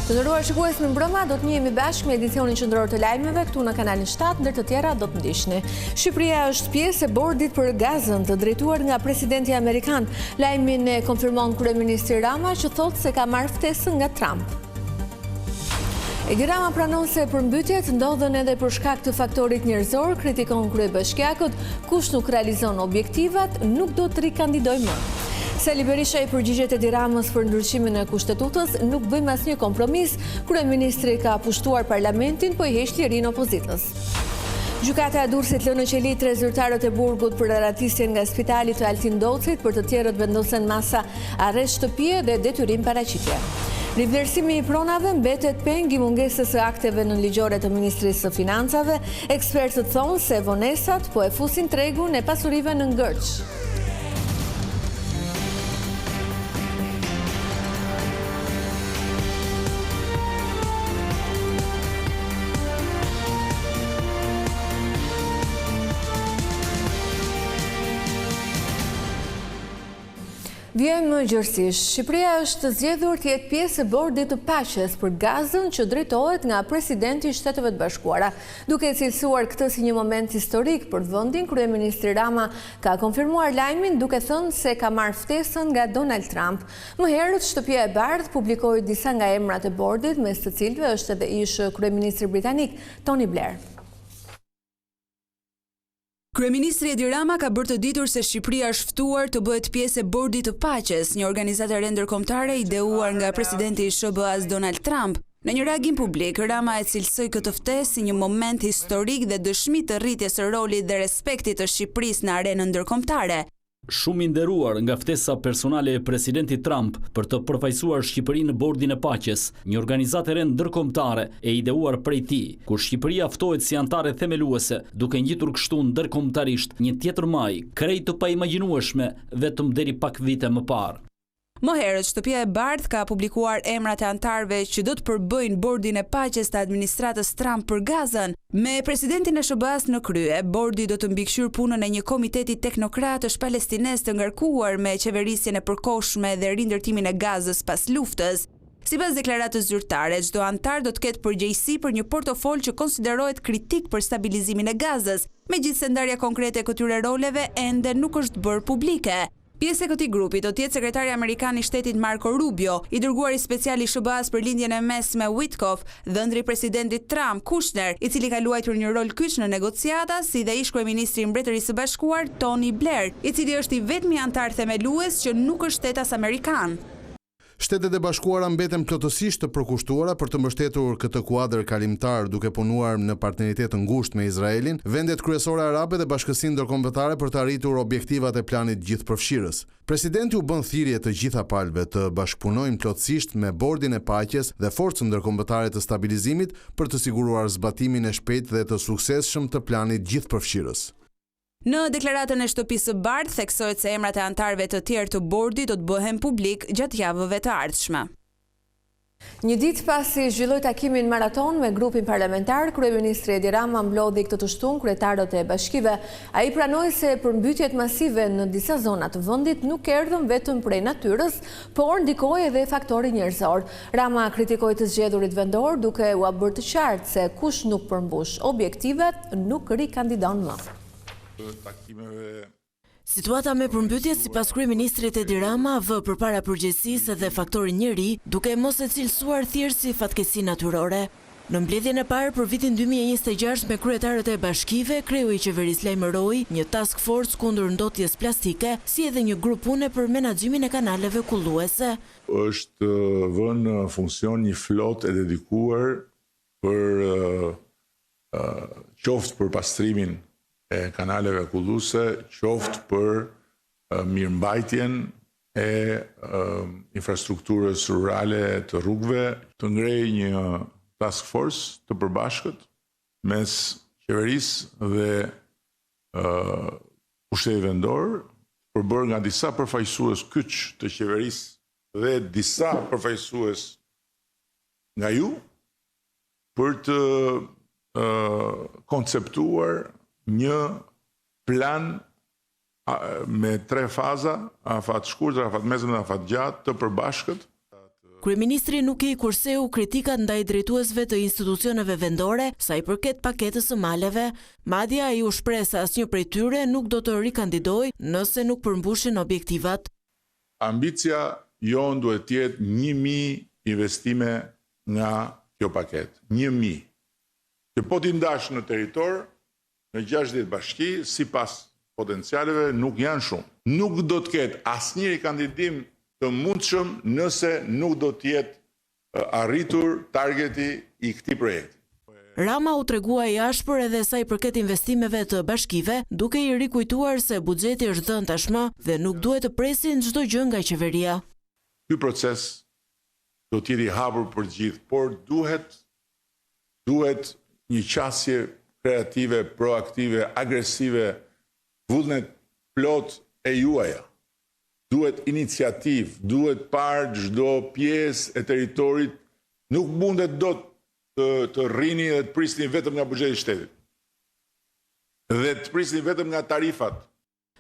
Të nderuar shikues, në mbrëma do të njihemi bashkë me edicionin qendror të lajmeve këtu në kanalin 7, ndër të tjera do të ndiqni. Shqipëria është pjesë e bordit për gazën të drejtuar nga presidenti amerikan. Lajmin e konfirmon kryeministri Rama, që thotë se ka marrë ftesën nga Trump. Edi Rama pranon se përmbytjet ndodhen edhe për shkak të faktorit njerëzor, kritikon kryebashkiakët, kush nuk realizon objektivat, nuk do të rikandidojë më. Sali Berisha i përgjigjet Edi Ramës për ndryshimin e kushtetutës, nuk bëjmë asnjë kompromis, kryeministri ka pushtuar parlamentin, po i heq lirinë opozitës. Gjykata e Durrësit lë në qeli 3 zyrtarët e burgut për ratisjen nga spitali të Altin Docit, për të tjerët vendosen masa arrest shtëpie dhe detyrim paraqitje. Rivlerësimi i pronave mbetet peng i mungesës së akteve në ligjore të Ministrisë së Financave. Ekspertët thonë se vonesat po e fusin tregun e pasurive në ngërç. Vjejmë gjërësish, Shqipëria është zgjedhur të jetë pjesë e bordit të paqes për gazën që drejtohet nga presidenti i Shteteve të Bashkuara. Duke cilësuar këtë si një moment historik për vendin, kryeministri Rama ka konfirmuar lajmin duke thënë se ka marrë ftesën nga Donald Trump. Më herët, Shtëpia e Bardhë publikoi disa nga emrat e bordit, mes të cilëve është edhe ish kryeministri britanik Tony Blair. Kryeministri Edi Rama ka bërë të ditur se Shqipëria është ftuar të bëhet pjesë e bordit të paqes, një organizatë e re ndërkombëtare ideuar nga presidenti i SBA-s Donald Trump. Në një reagim publik, Rama e cilësoi këtë ftesë si një moment historik dhe dëshmi të rritjes së rolit dhe respektit të Shqipërisë në arenën ndërkombëtare. Shumë i nderuar nga ftesa personale e presidentit Trump për të përfaqësuar Shqipërinë në bordin e paqes, një organizatë e re ndërkombëtare e ideuar prej tij, kur Shqipëria ftohet si anëtare themeluese, duke ngjitur kështu ndërkombëtarisht një tjetër maj, krejt të paimagjinueshme vetëm deri pak vite më parë. Më herët, Shtëpia e Bardhë ka publikuar emrat e antarëve që do të përbëjnë bordin e paqes të administratës Trump për gazën. Me presidentin e SBA-s në krye, bordi do të mbikëqyr punën e një komiteti teknokratësh palestines të ngarkuar me qeverisjen e përkohshme dhe rindërtimin e gazës pas luftës. Sipas deklaratës zyrtare, çdo antar do të ketë përgjegjësi për një portofol që konsiderohet kritik për stabilizimin e gazës, megjithse ndarja konkrete e këtyre roleve ende nuk është bërë publike. Pjesë e këtij grupi do të jetë sekretari amerikan i shtetit Marco Rubio, i dërguari special i SBA-s për lindjen e mesme Witkoff, dhëndri presidentit Trump Kushner, i cili ka luajtur një rol kyç në negociata, si dhe ish kryeministri i Mbretërisë së Bashkuar Tony Blair, i cili është i vetmi antar themelues që nuk është shtetas amerikan. Shtetet e Bashkuara mbeten plotësisht të përkushtuara për të mbështetur këtë kuadër kalimtar duke punuar në partneritet të ngushtë me Izraelin, vendet kryesore arabe dhe bashkësinë ndërkombëtare për të arritur objektivat e planit gjithëpërfshirës. Presidenti u bën thirrje të gjitha palëve të bashkëpunojnë plotësisht me bordin e paqes dhe forcën ndërkombëtare të stabilizimit për të siguruar zbatimin e shpejtë dhe të suksesshëm të planit gjithëpërfshirës. Në deklaratën e Shtëpisë së Bardhë theksohet se emrat e antarëve të tjerë të bordit do të bëhen publik gjatë javëve të ardhshme. Një ditë pasi zhvilloi takimin maraton me grupin parlamentar, kryeministri Edi Rama mblodhi këtë të shtunë kryetarët e bashkive. Ai pranoi se përmbytjet masive në disa zona të vendit nuk erdhën vetëm prej natyrës, por ndikoi edhe faktori njerëzor. Rama kritikoi të zgjedhurit vendor duke u bërë të qartë se kush nuk përmbush objektivat nuk rikandidon më. Situata me përmbytjet sipas kryeministrit Edi Rama vë përpara përgjegjësisë dhe faktorin njeri, duke mos e cilësuar thjesht si fatkeqësi natyrore. Në mbledhjen e parë për vitin 2026 me kryetarët e bashkive, kreu i qeverisë lajmëroi një task force kundër ndotjes plastike, si edhe një grup pune për menaxhimin e kanaleve kulluese. Është vënë funksion një flotë e dedikuar për qoftë për pastrimin e kanaleve kulluese, qoftë për mirëmbajtjen e infrastrukturës rurale të rrugëve, të ngrejë një task force të përbashkët mes qeverisë dhe pushtetit vendor, përbërë nga disa përfaqësues kyç të qeverisë dhe disa përfaqësues nga ju, për të konceptuar një plan me 3 faza, afat shkurtër, afat mesëm dhe afat gjatë, të përbashkët, Kryeministri nuk i kurseu kritikat ndaj drejtuesve të institucioneve vendore sa i përket paketës së maleve, madje ai u shpreh se asnjë prej tyre nuk do të rikandidojë nëse nuk përmbushin objektivat. Ambicia jonë duhet të jetë 1000 investime nga kjo paketë. 1000. Që po t'i ndash në territor, në 60 bashki, sipas potencialeve nuk janë shumë. Nuk do të ketë asnjëri kandidim të mundshëm nëse nuk do të jetë arritur targeti i këtij projekti. Rama u tregua i ashpër edhe sa i përket investimeve të bashkive, duke i rikujtuar se buxheti është dhënë tashmë dhe nuk duhet të presin çdo gjë nga qeveria. Ky proces do të jetë i hapur për gjithë, por duhet një qasje kreative, proaktive, agresive, vullnet plot e juaja. Duhet iniciativë, duhet parë çdo pjesë e territorit, nuk mundet dot të rrini dhe të prisni vetëm nga buxheti i shtetit. Dhe të prisni vetëm nga tarifat.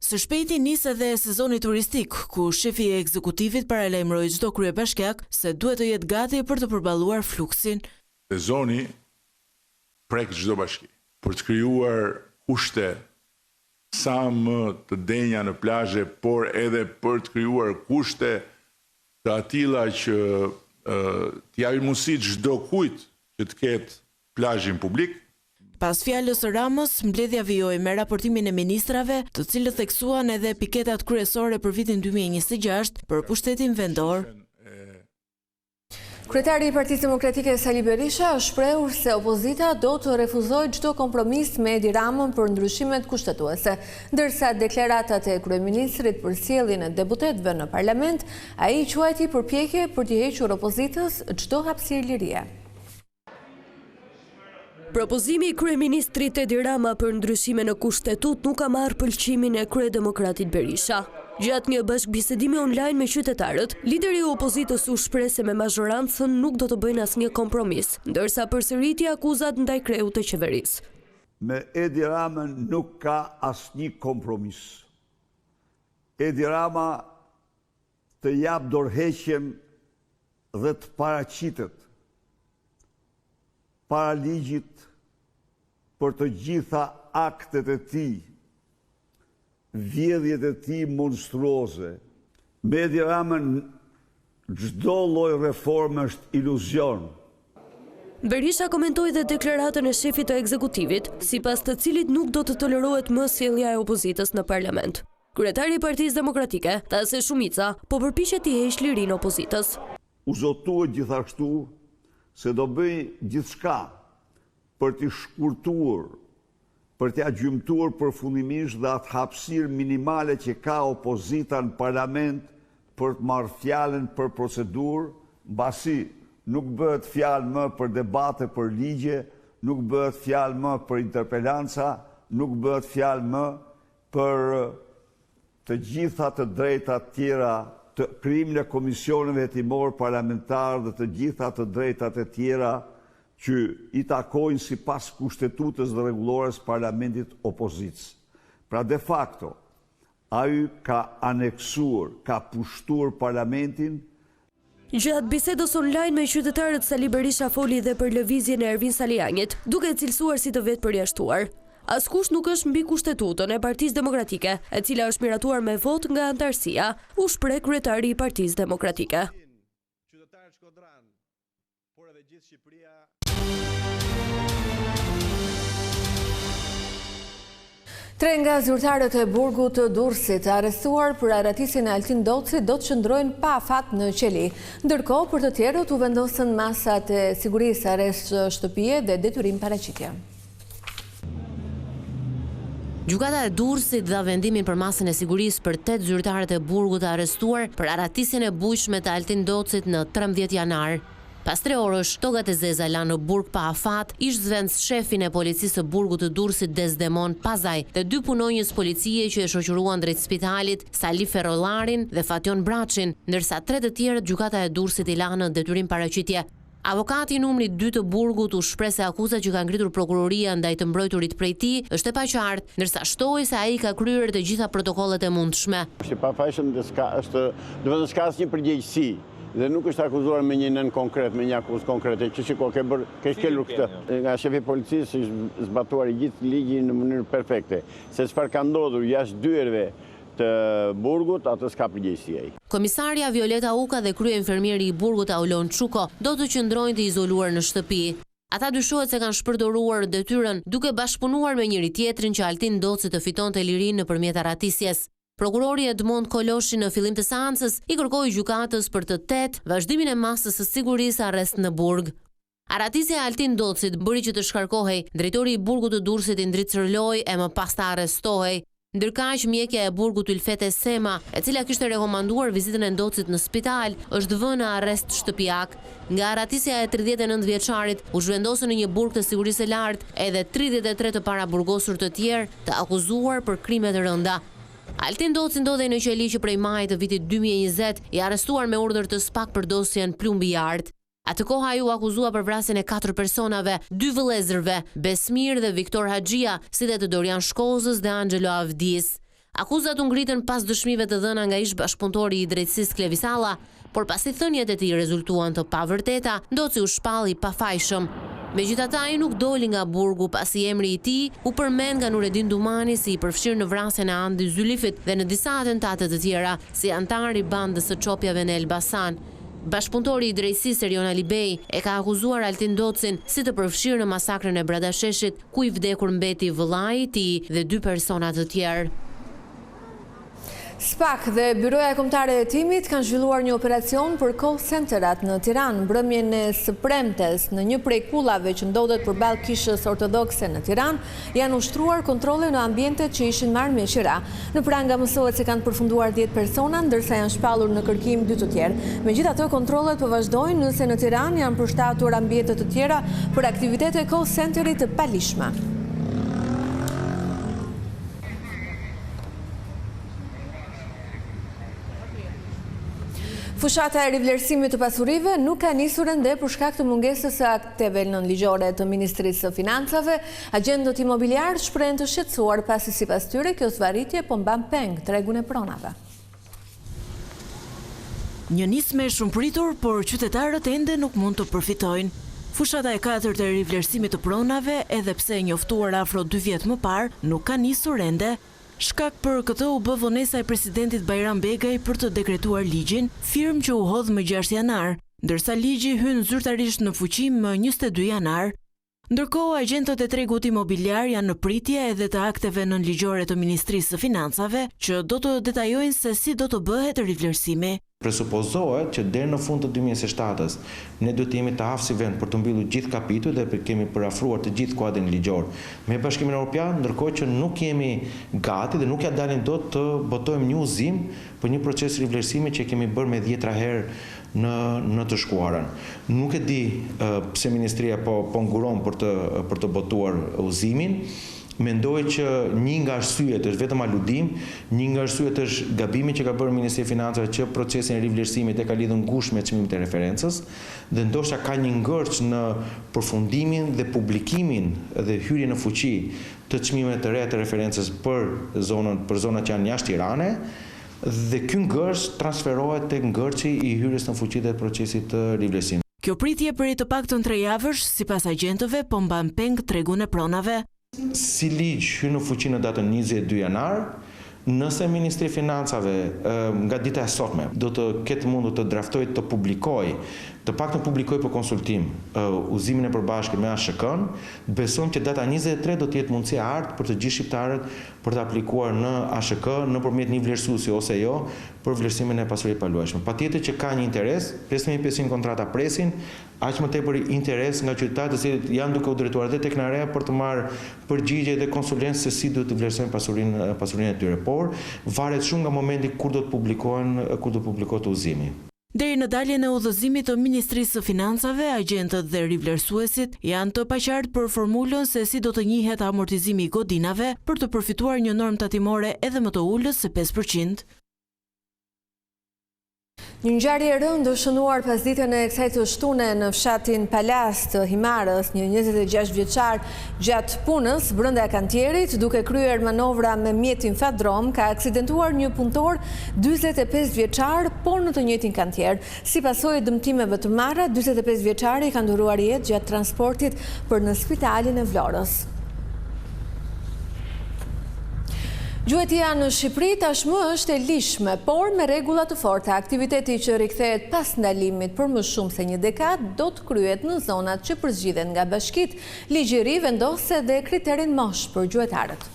Së shpejti nis edhe sezoni turistik, ku shefi i ekzekutivit paralajmëroi çdo kryebashkiak se duhet të jetë gati për të përballuar fluksin. Sezoni prek çdo bashki për të krijuar kushte sa më të denja në plazhe, por edhe për të krijuar kushte të atilla që t'i japin mundësi çdo kujt që të ketë plazhin publik. Pas fjalës së Ramës, mbledhja vijoi me raportimin e ministrave, të cilët theksuan edhe piketat kryesore për vitin 2026 për pushtetin vendor. Kryetari i Partisë Demokratike Sali Berisha është shprehur se opozita do të refuzojë çdo kompromis me Edi Ramën për ndryshimet kushtetuese, ndërsa deklaratat e kryeministrit për sjelljen e deputetëve në parlament, ai quajti përpjekje për t'i hequr opozitës çdo hapësirë lirie. Propozimi i kryeministrit Edi Rama për ndryshime në kushtetut nuk ka marrë pëlqimin e kryedemokratit Berisha. Gjatë një bashkëbisedimi online me qytetarët, lideri i opozitës u shpreh se me mazhorancën nuk do të bëjnë asnjë kompromis, ndërsa përsëriti akuzat ndaj kreut të qeverisë. Me Edi Ramën nuk ka asnjë kompromis. Edi Rama të jap dorëheqjen dhe të paraqitet para ligjit për të gjitha aktet e tij, vjedhjet e tij monstruoze. Me Edi Ramën çdo lloj reforme është iluzion. Berisha komentoi dhe deklaratën e shefit të ekzekutivit, sipas të cilit nuk do të tolerohet më sjellja e opozitës në parlament. Kryetari i Partisë Demokratike tha se shumica po përpiqet t'i heqë lirinë opozitës. U zotuar gjithashtu se do bëj gjithçka për t'i shkurtuar, për t'i gjymtuar përfundimisht dhe atë hapësirë minimale që ka opozita në parlament për të marrë fjalën për procedurë, mbasi nuk bëhet fjalë më për debate për ligje, nuk bëhet fjalë më për interpelanca, nuk bëhet fjalë më për të gjitha të drejtat tjera, të krijimin e komisioneve hetimor parlamentar dhe të gjitha të drejtat e tjera që i takojnë sipas kushtetutës dhe rregullores parlamentit opozitës. Pra de facto, ai ka aneksuar, ka pushtuar parlamentin. Gjatë bisedës online me qytetarët, Sali Berisha foli dhe për lëvizjen e Ervin Salianit, duke e cilësuar si të vetë përjashtuar. Askush nuk është mbi kushtetutën e Partisë Demokratike, e cila është miratuar me votë nga antarësia, u shpreh kryetari i Partisë Demokratike. Tre nga zyrtarët e burgut të Durrësit arrestuar për arratisjen e Altin Docit do të qëndrojnë pa afat në qeli. Ndërkohë, për të tjerët u vendosën masat e sigurisë, arrest shtëpie dhe detyrim paraqitje. Gjykata e Durrësit dha vendimin për masën e sigurisë për 8 zyrtarët e burgut të arrestuar për arratisjen e bujshme të Altin Docit në 13 janar. Pas 3 orësh, togat e zeza lanë në burg pa afat, ish zvenc shefin e policisë të burgut të Durrësit Desdemon Pazaj dhe 2 punonjës policie që e shoqëruan drejt spitalit, Sali Ferrollarin dhe Fatjon Braçin, ndërsa 3 të tjerët gjykata e Durrësit i lanë në detyrim paraqitje. Avokati i numrit 2 të burgut u shpreh se akuzat që ka ngritur prokuroria ndaj të mbrojturit prej tij është e paqartë, ndërsa shtoi se ai ka kryer të gjitha protokollet e mundshme. Është pa fajshëm dhe s'ka asnjë përgjegjësi dhe nuk është akuzuar me një nën konkret, me një akuzë konkrete, që shiko, ke shkelur këtë. Nga shefi policisë është zbatuar i gjithë ligjin në mënyrë perfekte, se çfarë ka ndodhur jashtë dyerve të burgut, atë s'ka përgjegjësi ai. Komisarja Violeta Uka dhe krye-infermieri i burgut Aulon Çuko do të qëndrojnë të izoluar në shtëpi. Ata dyshohet se kanë shpërdoruar detyrën duke bashkëpunuar me njëri tjetrin që Altin Doci të fitonte lirinë nëpërmjet arratisjes. Prokurori Edmond Koloshi në fillim të seancës i kërkoi gjykatës për të tetë vazhdimin e masës së sigurisë arrest në burg. Arratisja e Altin Docit bëri që të shkarkohej, drejtori i burgut të Durrësit Indrit Sërloj e më pas të arrestohej. Ndërkaq mjekja e burgut Ylfete Sema, e cila kishte rekomanduar vizitën e Docit në spital, është vënë në arrest shtëpiak. Nga arratisja e 39 vjeçarit u zhvendosën në një burg të sigurisë së lartë edhe 33 të paraburgosur të tjerë të akuzuar për krime të rënda. Altin Doci ndodhej në Qeliqë prej majit të vitit 2020, i arrestuar me urdhër të SPAK për dosjen Plumbi i Artë. Atë kohë ai u akuzua për vrasjen e 4 personave, 2 vëllezërve, Besmir dhe Viktor Haxhia, si dhe të Dorian Shkozës dhe Angelo Avdis. Akuzat u ngritën pas dëshmive të dhëna nga ish bashkëpunëtori i drejtësisë Klevi Salla, por pasi thënjet e tij rezultuan të pavërteta, Doci u shpalli pafajshëm. Megjithatë ai nuk doli nga burgu pasi emri i tij u përmend nga Nuredin Dumani si i përfshirë në vrasjen e Andi Zylifit dhe në disa atentate të tjera, si antar i bandës së çopjave në Elbasan. Bashkëpunëtori i drejtësisë Erion Alibej e ka akuzuar Altin Docin si të përfshirë në masakrën e Bradasheshit, ku i vdekur mbeti vëllai i tij dhe 2 persona të tjerë. SPAK dhe Byroja Kombëtare e Hetimit kanë zhvilluar një operacion për call centerat në Tiranë mbrëmjen e së premtes në një prej kullave që ndodhet përballë kishës ortodokse në Tiranë, janë ushtruar kontrolle në ambientet që ishin marrë me qira. Në pranga mësohet se kanë përfunduar 10 persona, ndërsa janë shpallur në kërkim 2 të tjerë. Megjithatë, kontrollet po vazhdojnë nëse në Tiranë janë përshtatur ambiente të tjera për aktivitete call centerit të palishme. Fushata e rivlerësimit të pasurive nuk ka nisur ende për shkak të mungesës së akteve nënligjore të Ministrisë së Financave. Agjentët imobiliar shprehen të shqetësuar pasi sipas tyre kjo svarritje po mban peng tregun e pronave. Një nismë e shumëpritur, por qytetarët ende nuk mund të përfitojnë. Fushata e 4 e rivlerësimit të pronave, edhe pse e njoftuar afro 2 vjet më parë, nuk ka nisur ende. Shkak për këtë u bë vonesa e presidentit Bajram Begaj për të dekretuar ligjin, firmë që u hodh më 6 janar, ndërsa ligji hyn zyrtarisht në fuqi më 22 janar. Ndërkohë, agjentët e tregut imobiliar janë në pritje edhe të akteve nënligjore të Ministrisë së Financave, që do të detajojnë se si do të bëhet rivlerësimi. Presupozohet që deri në fund të 2027-s ne do të jemi të aftë si vend për të mbyllur gjithë kapitujt dhe kemi përafruar të gjithë kuadrin ligjor me Bashkimin Evropian, ndërkohë që nuk jemi gati dhe nuk ja dalim dot të botojmë një udhëzim për një proces rivlerësimi që kemi bërë me 10 herë në të shkuarën. Nuk e di pse ministria po nguron për të botuar udhëzimin. Mendoj që një nga arsyet është vetëm aludim, një nga arsyet është gabimi që ka bërë Ministria e Financave që procesin e rivlerësimit e ka lidhur ngushtë me çmimet e referencës dhe ndoshta ka një ngërç në përfundimin dhe publikimin dhe hyrjen në fuqi të çmimeve të reja të referencës për zonat që janë jashtë Tirane. Dhe ky ngërç transferohet tek ngërçi i hyrjes në fuqi të procesit të rivlerësimit. Kjo pritje për të paktën 3 javësh, sipas agjentëve, po mban peng tregun e pronave. Si ligj hyn në fuqi në datën 22 janar, nëse Ministri i Financave nga dita e sotme do të ketë mundur të draftojë të publikojë, të paktën publikojë për konsultim udhëzimin e përbashkët me ASHK-n, besojmë që data 23 do të jetë mundësia e artë për të gjithë shqiptarët për të aplikuar në ASHK nëpërmjet një vlerësuesi ose jo për vlerësimin e pasurisë paluajshme. Patjetër që ka një interes, 5500 kontrata presin, aq më tepër interes nga qytetarët të cilët janë duke u drejtuar edhe tek NAREA për të marrë përgjigje dhe konsulencë se si duhet të vlerësojnë pasurinë e tyre, por varet shumë nga momenti kur do të publikohet udhëzimi. Deri në daljen e udhëzimit të Ministrisë së Financave, agjentët dhe rivlerësuesit janë të paqartë për formulën se si do të njihet amortizimi i godinave për të përfituar një normë tatimore edhe më të ulës se 5%. Një ngjarje e rëndë është shënuar pas ditën e kësaj të shtune në fshatin Palas të Himarës, një 26 vjeçar gjatë punës brenda kantierit duke kryer manovra me mjetin Fadrom ka aksidentuar një punëtor 45 vjeçar por në të njëjtin kantier. Si pasojë dëmtimeve të marra, 45 vjeçari ka nduruar jetë gjatë transportit për në spitalin e Vlorës. Gjuetia në Shqipëri tashmë është e lishme, por me rregulla të forta. Aktiviteti që rikthehet pas ndalimit për më shumë se një dekadë do të kryhet në zonat që përzgjidhen nga bashkitë. Ligji i ri vendos edhe kriterin moshë për gjuetarët.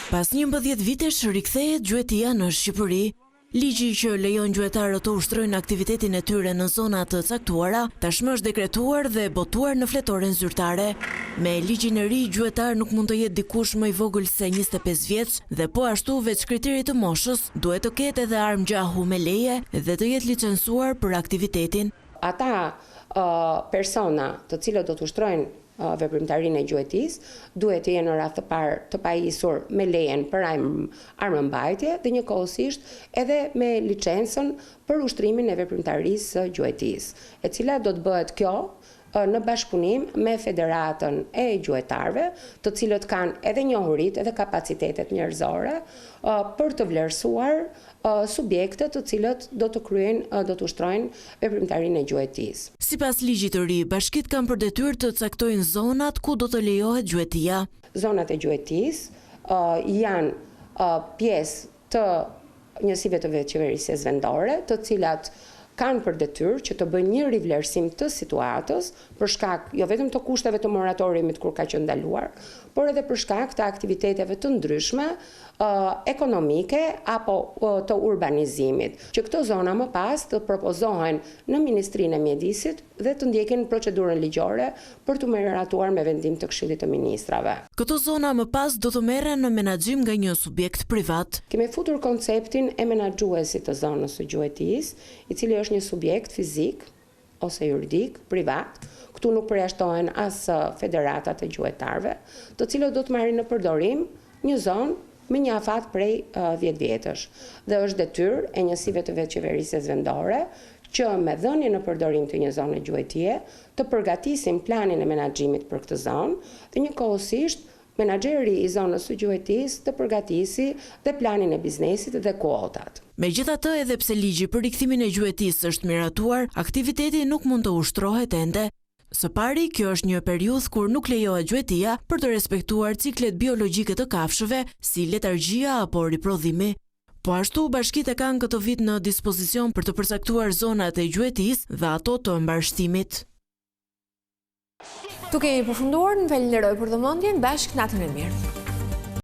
Pas 11 vitesh rikthehet gjuetia në Shqipëri. Ligji që lejon gjuetarët të ushtrojnë aktivitetin e tyre në zona të caktuara, tashmë është dekretuar dhe botuar në fletoren zyrtare. Me ligjin e ri, gjuetar nuk mund të jetë dikush më i vogël se 25 vjeç dhe po ashtu veç kriterit të moshës, duhet të ketë edhe armë gjahu me leje dhe të jetë licencuar për aktivitetin. Ata persona të cilët do të ushtrojnë veprimtarinë e gjuetisë duhet të jenë në radhë të parë të pajisur me lejen për armëmbajtje dhe njëkohësisht edhe me licencën për ushtrimin e veprimtarisë së gjuetisë, e cila do të bëhet kjo në bashkëpunim me Federatën e Gjuetarëve, të cilët kanë edhe njohuritë edhe kapacitetet njerëzore për të vlerësuar subjektet të cilët do të kryejnë, do të ushtrojnë veprimtarinë e gjuetisë. Sipas ligjit të ri, bashkitë kanë për detyrë të caktojnë zonat ku do të lejohet gjuetia. Zonat e gjuetisë janë pjesë të njësive të qeverisjes vendore, të cilat kanë për detyrë që të bëjnë një rivlerësim të situatës për shkak jo vetëm të kushteve të moratorimit kur ka qenë ndaluar, por edhe për shkak të aktiviteteve të ndryshme ekonomike apo të urbanizimit, që këto zona më pas të propozohen në Ministrinë e Mjedisit dhe të ndjekin procedurën ligjore për të miratuar me vendim të Këshillit të Ministrave. Këto zona më pas do të merren në menaxhim nga një subjekt privat. Kemi futur konceptin e menaxhuesit të zonës së gjuetisë, i cili është një subjekt fizik ose juridik, privat. Këtu nuk përjashtohen as federatat e gjuetarëve, të cilët do të marrin në përdorim një zonë me një afat prej 10 vjetësh. Dhe është detyrë e njësive të veçqeverisjes vendore që me dhënien në përdorim të një zone gjuetie të përgatisin planin e menaxhimit për këtë zonë dhe njëkohësisht menaxheri i zonës së gjuetisë të përgatisi dhe planin e biznesit dhe kuotat. Megjithatë, edhe pse ligji për rikthimin e gjuetisë është miratuar, aktiviteti nuk mund të ushtrohet ende. Së pari, kjo është një periudhë kur nuk lejohet gjuetia për të respektuar ciklet biologjike të kafshëve, si letargjia apo riprodhimi. Po ashtu, bashkitë kanë këtë vit në dispozicion për të përcaktuar zonat e gjuetisë dhe ato të mbarshtimit. Tu kemi përfunduar, në falenderoj për vëmendjen, bashkë natën e mirë.